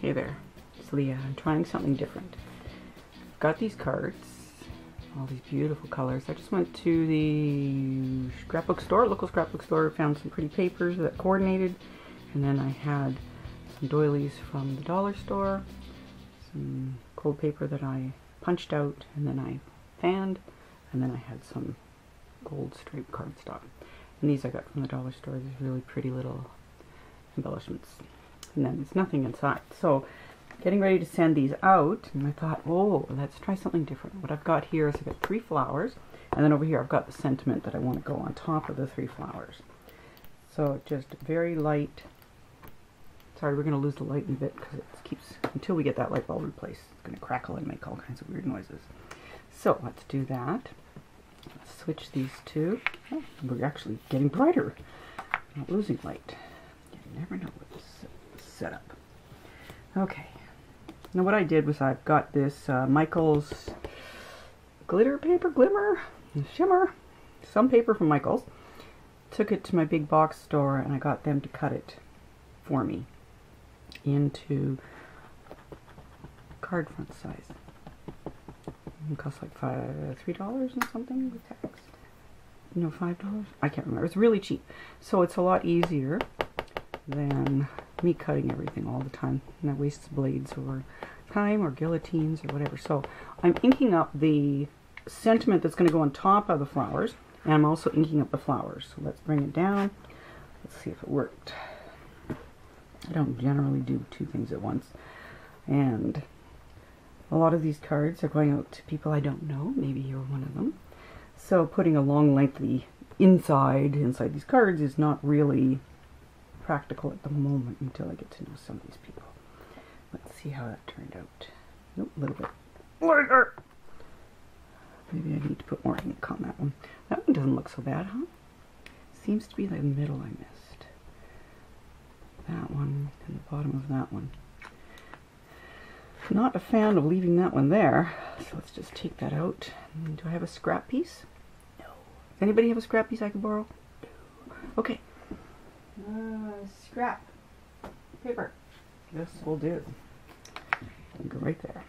Hey there, it's Leah. I'm trying something different. Got these cards, all these beautiful colors. I just went to the scrapbook store, local scrapbook store, found some pretty papers that coordinated, and then I had some doilies from the dollar store, some cold paper that I punched out, and then I fanned, and then I had some gold striped cardstock. And these I got from the dollar store, these really pretty little embellishments. And then there's nothing inside. So getting ready to send these out, and I thought, oh, let's try something different. What I've got here is I've got 3 flowers, and then over here I've got the sentiment that I want to go on top of the 3 flowers. So just very light. Sorry, we're going to lose the light in a bit because it keeps, until we get that light bulb replaced, it's going to crackle and make all kinds of weird noises. So let's do that. Let's switch these two. Oh, we're actually getting brighter. Not losing light. You never know with this setup. Okay. Now what I did was I've got this Michael's glitter paper, glimmer, shimmer, some paper from Michael's. Took it to my big box store and I got them to cut it for me into card front size. It cost like $3 and something with tax. No, $5? I can't remember. It's really cheap. So it's a lot easier than me cutting everything all the time. And that wastes blades or time or guillotines or whatever. So I'm inking up the sentiment that's going to go on top of the flowers. And I'm also inking up the flowers. So let's bring it down. Let's see if it worked. I don't generally do 2 things at once. And a lot of these cards are going out to people I don't know. Maybe you're one of them. So putting a long lengthy inside these cards is not really practical at the moment until I get to know some of these people. Let's see how that turned out. Nope, a little bit lighter. Maybe I need to put more ink on that one. That one doesn't look so bad, huh? Seems to be the middle I missed. That one and the bottom of that one. Not a fan of leaving that one there, so let's just take that out. Do I have a scrap piece? No. Does anybody have a scrap piece I can borrow? No. Okay. Scrap paper. This will do. Go right there.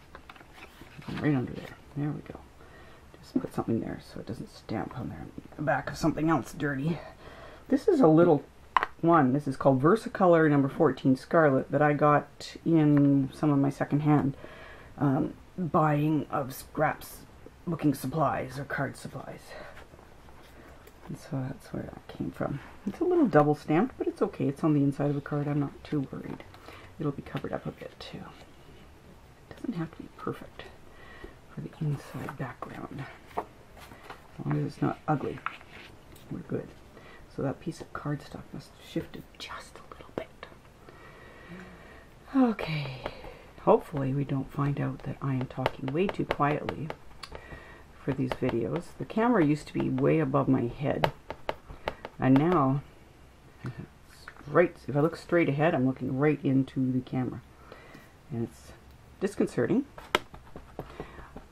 Right under there. There we go. Just put something there so it doesn't stamp on there. The back of something else dirty. This is a little one. This is called Versacolor number 14 Scarlet that I got in some of my secondhand buying of scraps looking supplies or card supplies. And so that's where that came from. It's a little double stamped, but it's okay. It's on the inside of the card. I'm not too worried. It'll be covered up a bit too. It doesn't have to be perfect for the inside background. As long as it's not ugly, we're good. So that piece of cardstock must have shifted just a little bit. Okay. Hopefully we don't find out that I am talking way too quietly for these videos. The camera used to be way above my head, and now right, if I look straight ahead, I'm looking right into the camera, and it's disconcerting.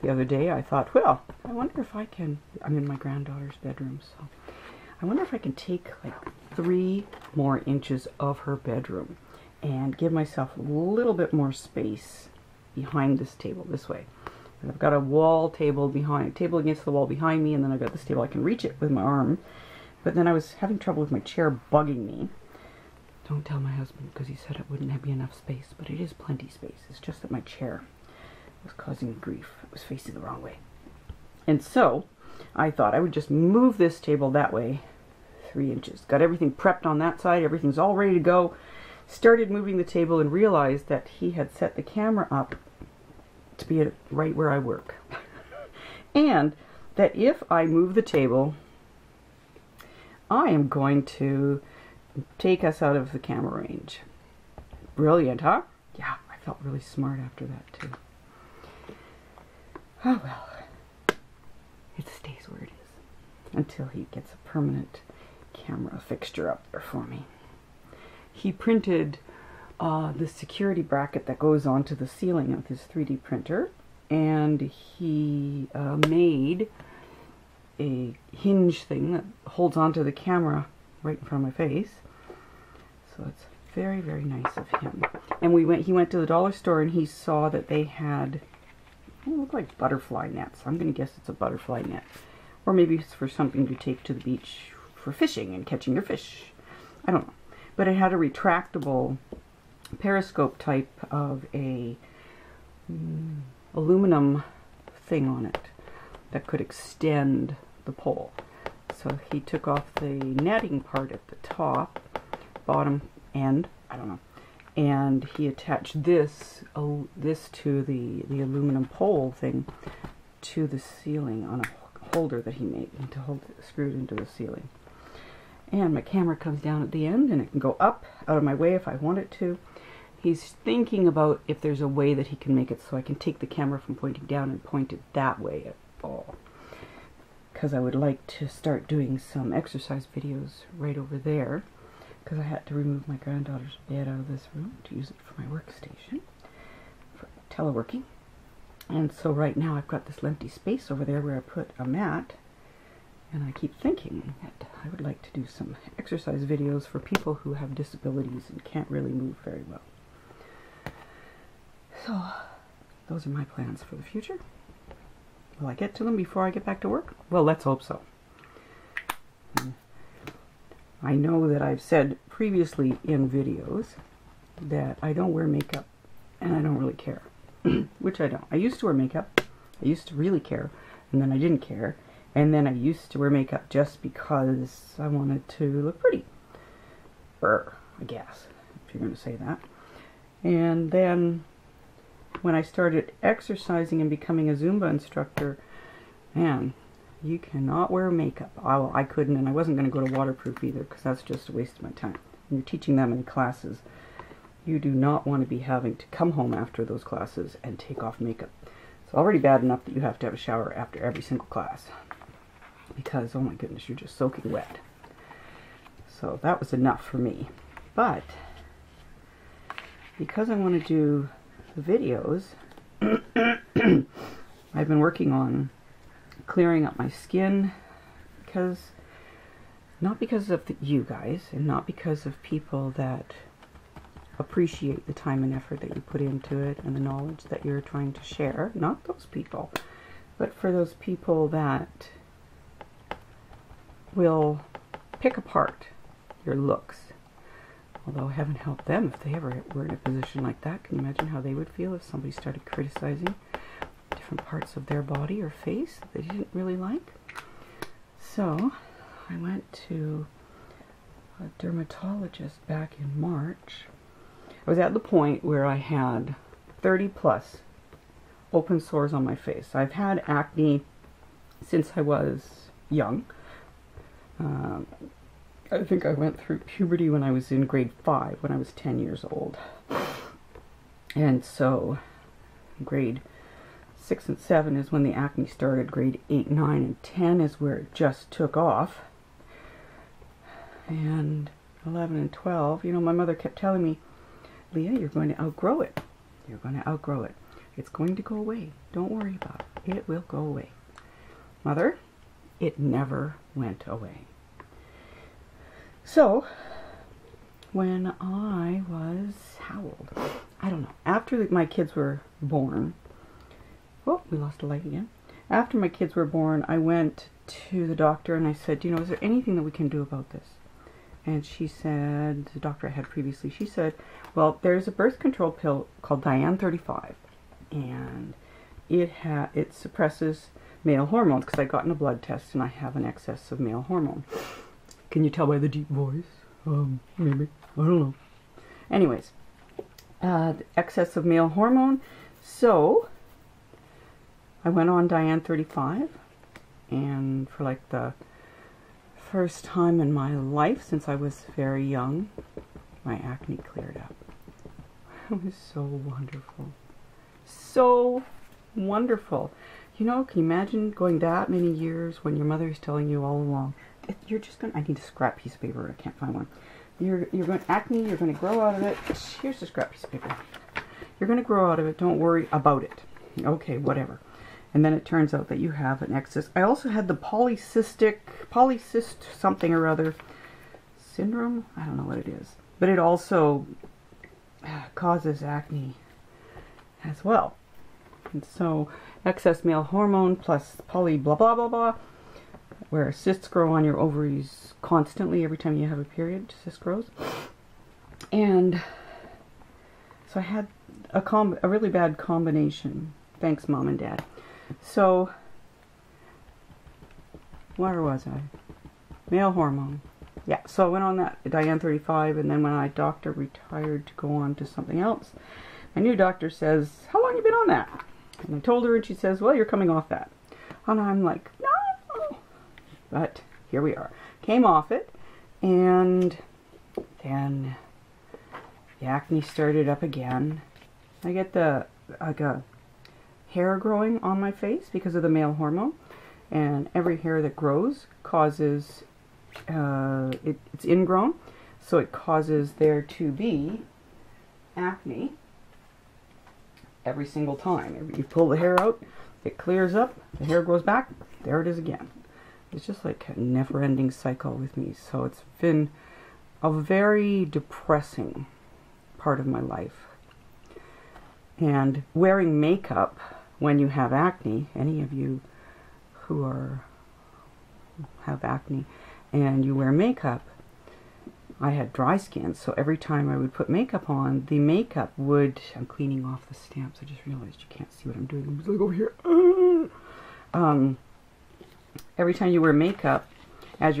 The other day I thought, well, I wonder if I can, I'm in my granddaughter's bedroom, so I wonder if I can take like 3 more inches of her bedroom and give myself a little bit more space behind this table this way. And I've got a wall table against the wall behind me, and then I've got this table I can reach it with my arm. But then I was having trouble with my chair bugging me. Don't tell my husband, because he said it wouldn't be enough space, but it is plenty space. It's just that my chair was causing me grief. It was facing the wrong way. And so I thought I would just move this table that way 3 inches. Got everything prepped on that side. Everything's all ready to go. Started moving the table and realized that he had set the camera up to be right where I work. And that if I move the table, I am going to take us out of the camera range. Brilliant, huh? Yeah, I felt really smart after that too. Oh well, it stays where it is until he gets a permanent camera fixture up there for me. He printed the security bracket that goes onto the ceiling of his 3D printer, and he made a hinge thing that holds onto the camera right in front of my face. So it's very, very nice of him. And he went to the dollar store and he saw that they had, they look like butterfly nets. I'm going to guess it's a butterfly net. Or maybe it's for something to take to the beach for fishing and catching your fish. I don't know. But it had a retractable periscope type of a aluminum thing on it that could extend the pole. So he took off the netting part at the top, bottom end, I don't know, and he attached this to the aluminum pole thing to the ceiling on a holder that he made, and to hold it screwed into the ceiling. And my camera comes down at the end, and it can go up out of my way if I want it to. He's thinking about if there's a way that he can make it so I can take the camera from pointing down and point it that way at all. Because I would like to start doing some exercise videos right over there. Because I had to remove my granddaughter's bed out of this room to use it for my workstation, for teleworking. And so right now I've got this empty space over there where I put a mat. And I keep thinking that I would like to do some exercise videos for people who have disabilities and can't really move very well. So, those are my plans for the future. Will I get to them before I get back to work? Well, let's hope so. I know that I've said previously in videos that I don't wear makeup and I don't really care. Which I don't. I used to wear makeup. I used to really care. And then I didn't care. And then I used to wear makeup just because I wanted to look pretty. I guess, if you're going to say that. And then when I started exercising and becoming a Zumba instructor, man, you cannot wear makeup. Well, I couldn't, and I wasn't going to go to waterproof either, because that's just a waste of my time. When you're teaching that many classes, you do not want to be having to come home after those classes and take off makeup. It's already bad enough that you have to have a shower after every single class, because, oh my goodness, you're just soaking wet. So that was enough for me. But because I want to do the videos, I've been working on clearing up my skin, because not because of you guys, and not because of people that appreciate the time and effort that you put into it and the knowledge that you're trying to share, not those people, but for those people that will pick apart your looks. Although heaven help them if they ever were in a position like that. Can you imagine how they would feel if somebody started criticizing different parts of their body or face that they didn't really like? So I went to a dermatologist back in March. I was at the point where I had 30 plus open sores on my face. I've had acne since I was young. I think I went through puberty when I was in grade 5, when I was 10 years old. And so grade 6 and 7 is when the acne started. Grade 8, 9, and 10 is where it just took off. And 11 and 12, you know, my mother kept telling me, Leah, you're going to outgrow it. You're going to outgrow it. It's going to go away. Don't worry about it. It will go away. Mother, it never went away. So, when I was, how old? I don't know. After my kids were born, oh, we lost a light again. After my kids were born, I went to the doctor and I said, you know, is there anything that we can do about this? And she said, the doctor I had previously, she said, well, there's a birth control pill called Diane 35, and it suppresses male hormones, because I got in a blood test and I have an excess of male hormone. Can you tell by the deep voice? Maybe. I don't know. Anyways, the excess of male hormone. So, I went on Diane 35, and for like the first time in my life since I was very young, my acne cleared up. It was so wonderful. So wonderful. You know, can you imagine going that many years when your mother is telling you all along, you're just going to, I need a scrap piece of paper, I can't find one. You're going to acne, you're going to grow out of it. Here's a scrap piece of paper. You're going to grow out of it, don't worry about it. Okay, whatever. And then it turns out that you have an excess. I also had the polycyst something or other syndrome. I don't know what it is. But it also causes acne as well. And so excess male hormone plus poly blah blah blah blah, where cysts grow on your ovaries constantly every time you have a period, cyst grows. And so I had a really bad combination. Thanks, Mom and Dad. So, where was I? Male hormone. Yeah, so I went on that Diane 35, and then when my doctor retired to go on to something else, my new doctor says, how long you been on that? And I told her, and she says, well, you're coming off that. And I'm like, no. But here we are. Came off it, and then the acne started up again. I get hair growing on my face because of the male hormone, and every hair that grows causes it's ingrown, so it causes there to be acne every single time. You pull the hair out, it clears up, the hair grows back, there it is again. It's just like a never-ending cycle with me. So it's been a very depressing part of my life. And wearing makeup when you have acne, any of you who have acne and you wear makeup, I had dry skin, so every time I would put makeup on, the makeup would, I'm cleaning off the stamps, I just realized you can't see what I'm doing, I'm just like over here. Every time you wear makeup, as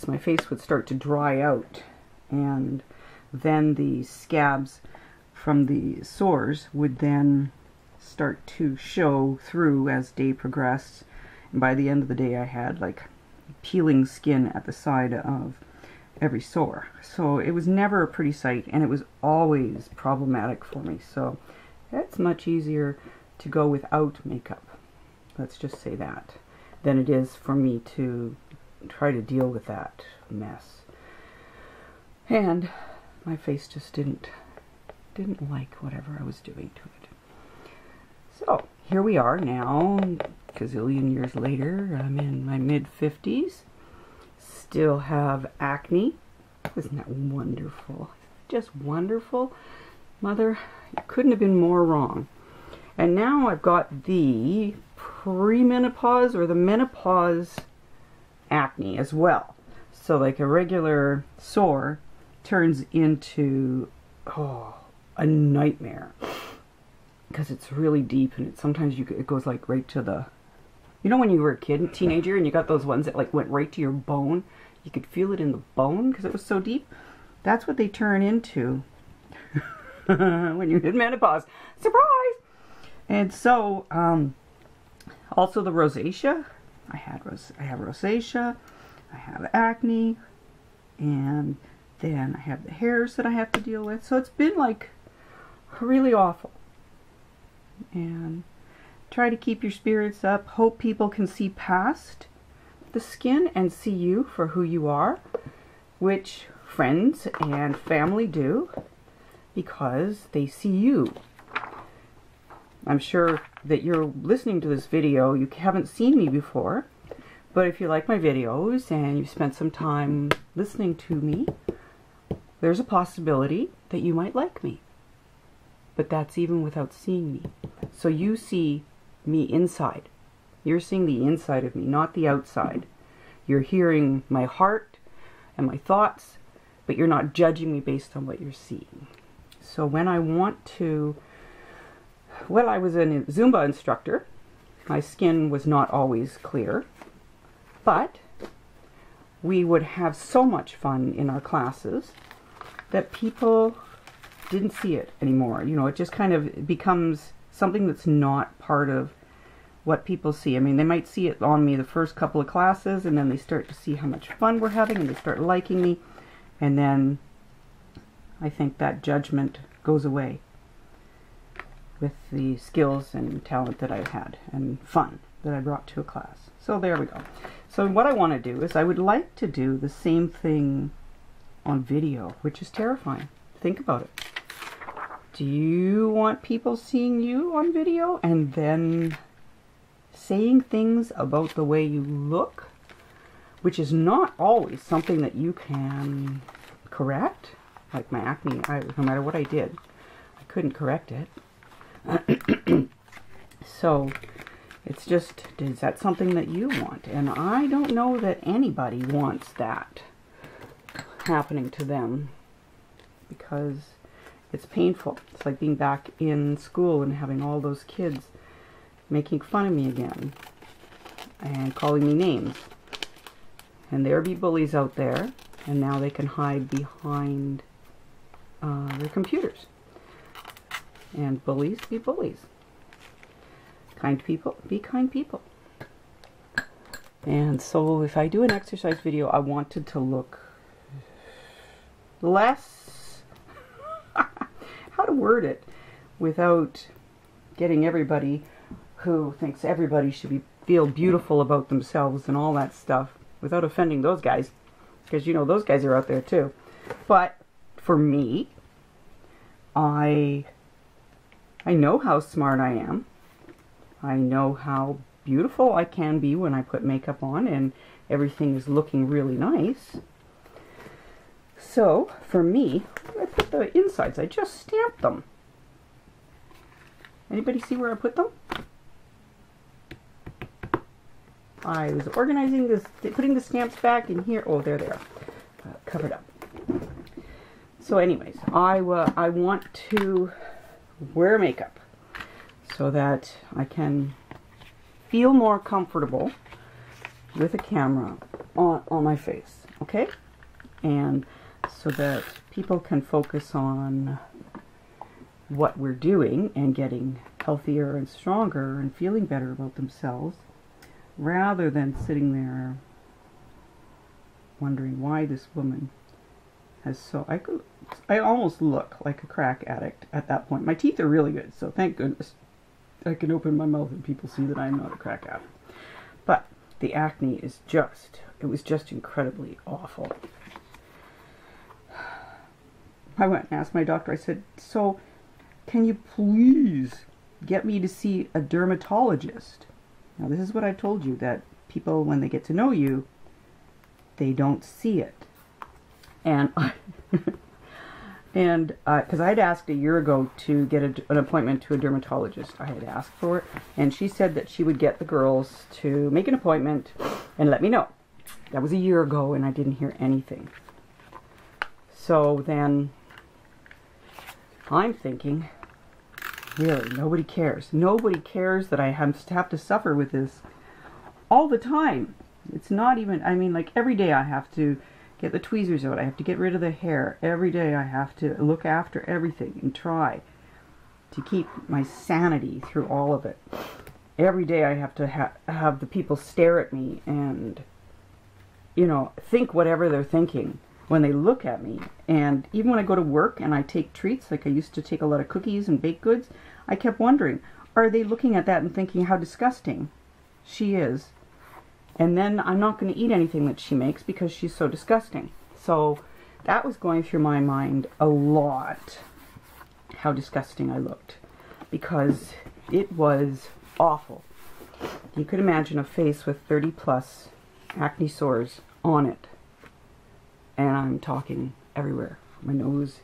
my face would start to dry out, and then the scabs from the sores would then start to show through as day progressed. And by the end of the day, I had like peeling skin at the side of every sore. So it was never a pretty sight, and it was always problematic for me. So it's much easier to go without makeup, let's just say that, than it is for me to try to deal with that mess. And my face just didn't like whatever I was doing to it. So here we are now, a gazillion years later. I'm in my mid-50s. Still have acne. Isn't that wonderful? Just wonderful. Mother, you couldn't have been more wrong. And now I've got the premenopause or the menopause acne as well. So like a regular sore turns into a nightmare, because it's really deep, and sometimes it goes like right to the, you know, when you were a kid, teenager, and you got those ones that like went right to your bone. You could feel it in the bone because it was so deep. That's what they turn into when you're in menopause. Surprise! And so, also the rosacea. I have rosacea. I have acne, and then I have the hairs that I have to deal with. So it's been like really awful. And try to keep your spirits up. Hope people can see past the skin and see you for who you are, which friends and family do, because they see you. I'm sure that you're listening to this video, you haven't seen me before, but if you like my videos and you've spent some time listening to me, there's a possibility that you might like me. But that's even without seeing me. So you see me inside. You're seeing the inside of me, not the outside. You're hearing my heart and my thoughts, but you're not judging me based on what you're seeing. So when I want to, well, I was a Zumba instructor. My skin was not always clear, but we would have so much fun in our classes that people didn't see it anymore. You know, it just kind of becomes something that's not part of what people see. I mean, they might see it on me the first couple of classes, and then they start to see how much fun we're having, and they start liking me, and then I think that judgment goes away with the skills and talent that I've had and fun that I brought to a class. So there we go. So what I want to do is I would like to do the same thing on video, which is terrifying. Think about it. Do you want people seeing you on video and then saying things about the way you look, which is not always something that you can correct? Like my acne, no matter what I did, I couldn't correct it. So it's just, is that something that you want? And I don't know that anybody wants that happening to them, because it's painful. It's like being back in school and having all those kids making fun of me again and calling me names. And there be bullies out there, and now they can hide behind their computers. And bullies be bullies. Kind people be kind people. And so if I do an exercise video, I wanted to look less, how to word it without getting everybody who thinks everybody should feel beautiful about themselves and all that stuff, without offending those guys, because you know those guys are out there too. But for me, I know how smart I am. I know how beautiful I can be when I put makeup on and everything is looking really nice. So for me, I put the insides, I just stamped them. Anybody see where I put them? I was organizing this, putting the stamps back in here. Oh, there they are, covered up. So anyways, I want to wear makeup so that I can feel more comfortable with a camera on my face, okay? And so that people can focus on what we're doing and getting healthier and stronger and feeling better about themselves, rather than sitting there wondering why this woman has so... I almost look like a crack addict at that point. My teeth are really good, so thank goodness I can open my mouth and people see that I'm not a crack addict. But the acne is just, it was just incredibly awful. I went and asked my doctor, I said, so can you please get me to see a dermatologist? Now this is what I told you, that people, when they get to know you, they don't see it. And because I'd asked a year ago to get an appointment to a dermatologist. I had asked for it, and she said that she would get the girls to make an appointment and let me know. That was a year ago, and I didn't hear anything. So then I'm thinking, really, nobody cares. Nobody cares that I have to suffer with this all the time. It's not even, I mean, like every day I have to get the tweezers out. I have to get rid of the hair. Every day I have to look after everything and try to keep my sanity through all of it. Every day I have to have the people stare at me and, you know, think whatever they're thinking when they look at me. And even when I go to work and I take treats, like I used to take a lot of cookies and baked goods, I kept wondering, are they looking at that and thinking how disgusting she is? And then I'm not going to eat anything that she makes because she's so disgusting. So that was going through my mind a lot, how disgusting I looked, because it was awful. You could imagine a face with 30+ acne sores on it. And I'm talking everywhere. My nose,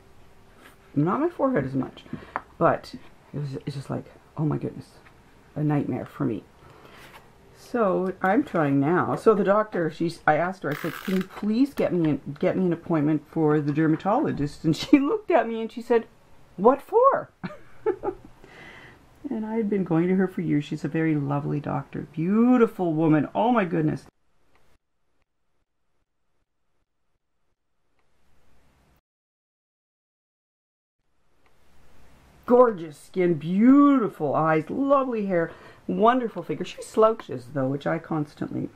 not my forehead as much, but it's just like, oh my goodness, a nightmare for me. So I'm trying now. So the doctor, I asked her, I said, can you please get me an appointment for the dermatologist? And she looked at me and she said, what for? And I had been going to her for years. She's a very lovely doctor. Beautiful woman. Oh my goodness. Gorgeous skin, beautiful eyes, lovely hair, wonderful figure. She slouches though, which I constantly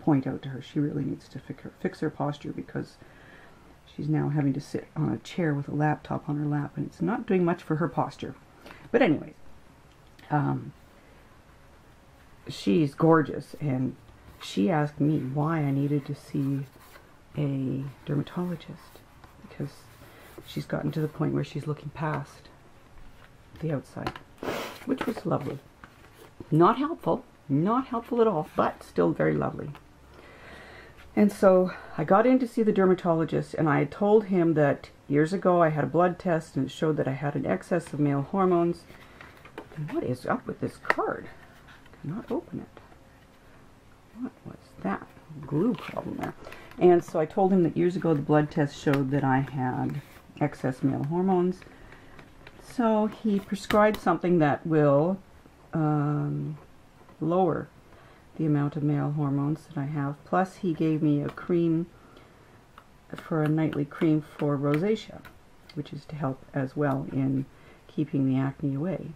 point out to her. She really needs to fix her posture, because she's now having to sit on a chair with a laptop on her lap, and it's not doing much for her posture. But anyways, she's gorgeous, and she asked me why I needed to see a dermatologist, because she's gotten to the point where she's looking past the outside, which was lovely. Not helpful at all, but still very lovely. And so I got in to see the dermatologist, and I had told him that years ago I had a blood test and it showed that I had an excess of male hormones. And what is up with this card? I cannot open it. What was that? Glue problem there. And so I told him that years ago the blood test showed that I had excess male hormones. So he prescribed something that will lower the amount of male hormones that I have. Plus he gave me a cream for a nightly cream for rosacea, which is to help as well in keeping the acne away.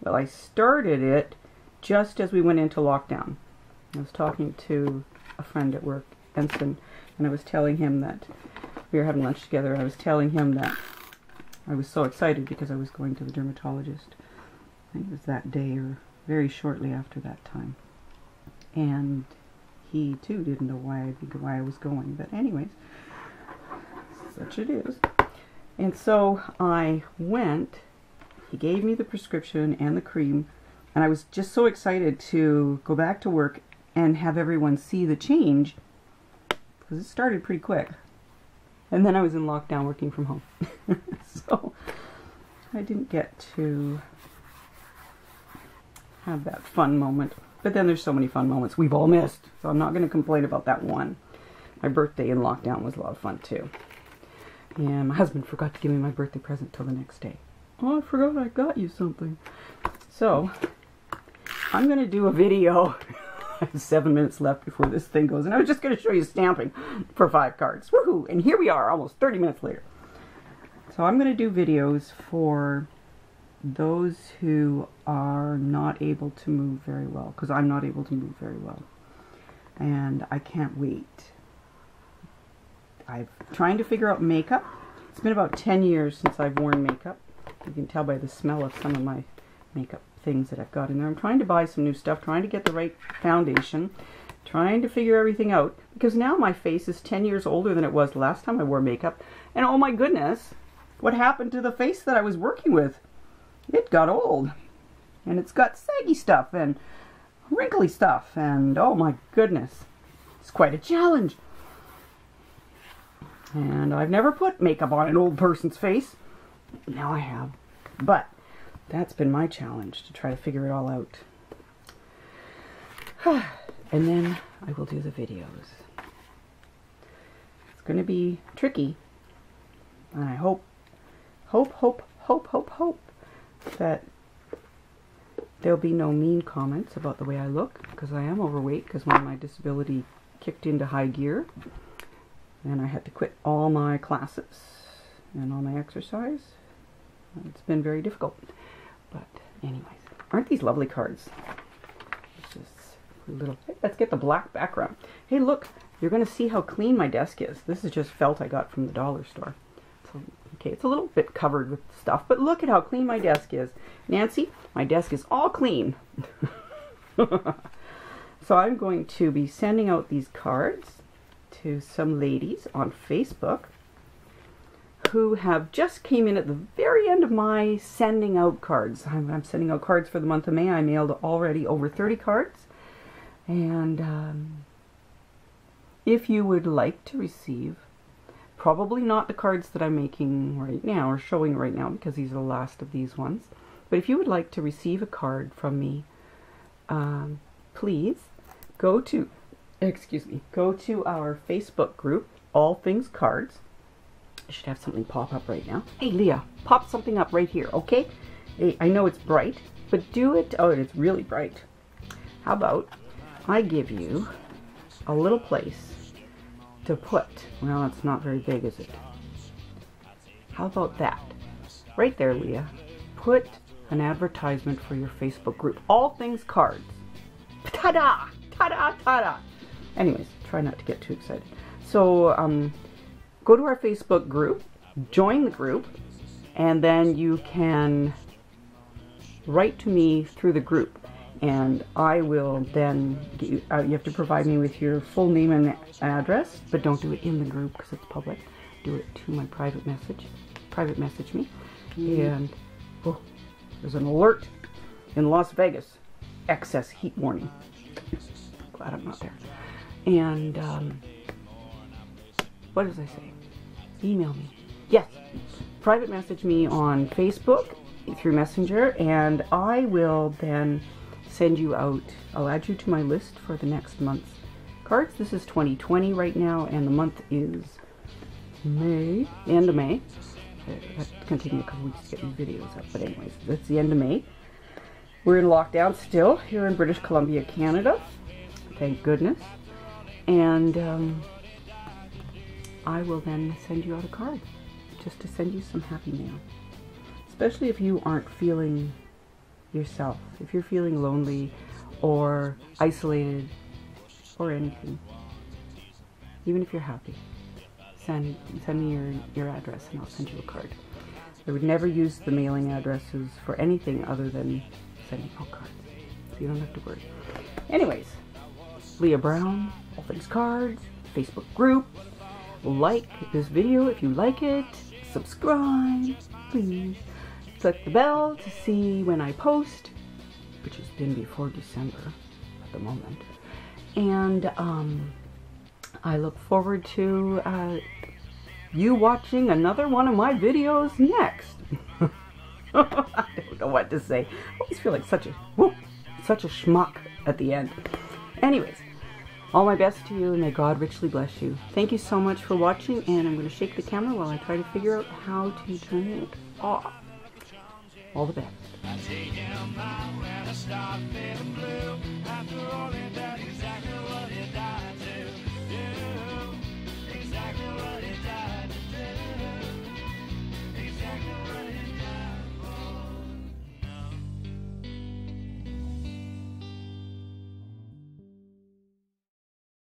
Well, I started it just as we went into lockdown. I was talking to a friend at work, Ensign, and I was telling him that we were having lunch together. I was telling him that I was so excited because I was going to the dermatologist. I think it was that day or very shortly after that time. And he too didn't know why I was going. But anyways, such it is. And so I went. He gave me the prescription and the cream, and I was just so excited to go back to work and have everyone see the change, because it started pretty quick. And then I was in lockdown working from home. So I didn't get to have that fun moment. But then there's so many fun moments we've all missed, so I'm not going to complain about that one. My birthday in lockdown was a lot of fun too. And my husband forgot to give me my birthday present till the next day. Oh, I forgot I got you something. So I'm going to do a video. I have 7 minutes left before this thing goes, and I was just going to show you stamping for 5 cards. Woohoo! And here we are, almost 30 minutes later. So I'm going to do videos for those who are not able to move very well, because I'm not able to move very well, and I can't wait. I'm trying to figure out makeup. It's been about 10 years since I've worn makeup. You can tell by the smell of some of my makeup things that I've got in there. I'm trying to buy some new stuff, trying to get the right foundation, trying to figure everything out, because now my face is 10 years older than it was the last time I wore makeup, and oh my goodness, what happened to the face that I was working with? It got old, and it's got saggy stuff and wrinkly stuff, and oh my goodness, it's quite a challenge. And I've never put makeup on an old person's face. Now I have, but that's been my challenge, to try to figure it all out. And then I will do the videos. It's going to be tricky, and I hope that there'll be no mean comments about the way I look, because I am overweight, because when my disability kicked into high gear and I had to quit all my classes and all my exercise. It's been very difficult. But anyways, aren't these lovely cards? It's just a little, let's get the black background. Hey look, you're going to see how clean my desk is. This is just felt I got from the dollar store. So, okay, it's a little bit covered with stuff, but look at how clean my desk is. Nancy, my desk is all clean. So I'm going to be sending out these cards to some ladies on Facebook who have just came in at the very end of my sending out cards. I'm sending out cards for the month of May. I mailed already over 30 cards. And if you would like to receive, probably not the cards that I'm making right now or showing right now, because these are the last of these ones, but if you would like to receive a card from me, please go to our Facebook group, All Things Cards. I should have something pop up right now. Hey Leah, pop something up right here, okay? Hey, I know it's bright, but do it. Oh, it's really bright. How about I give you a little place to put, well, it's not very big, is it? How about that? Right there, Leah. Put an advertisement for your Facebook group, All Things Cards. Ta-da! Ta-da! Ta-da! Anyways, try not to get too excited. So, go to our Facebook group, join the group, and then you can write to me through the group. And I will then get you, you have to provide me with your full name and address, but don't do it in the group because it's public. Do it to my private message. Private message me. And, oh, There's an alert in Las Vegas. Excess heat warning. Glad I'm not there. And, what did I say? Email me. Yes. Private message me on Facebook through Messenger, and I will then send you out, I'll add you to my list for the next month's cards. This is 2020 right now, and the month is May, end of May. I have to continue a couple weeks to get these videos up, but anyways, that's the end of May. We're in lockdown still here in British Columbia, Canada. Thank goodness. And I will then send you out a card just to send you some happy mail. Especially if you aren't feeling yourself. If you're feeling lonely or isolated or anything. Even if you're happy. Send me your address and I'll send you a card. I would never use the mailing addresses for anything other than sending out cards. So you don't have to worry. Anyways, Leah Brown, All Things Cards, Facebook group. Like this video if you like it. Subscribe, please. Click the bell to see when I post, which has been before December at the moment. And I look forward to you watching another one of my videos next. I don't know what to say. I always feel like such a schmuck at the end. Anyways, all my best to you, and may God richly bless you. Thank you so much for watching, and I'm going to shake the camera while I try to figure out how to turn it off. All the best.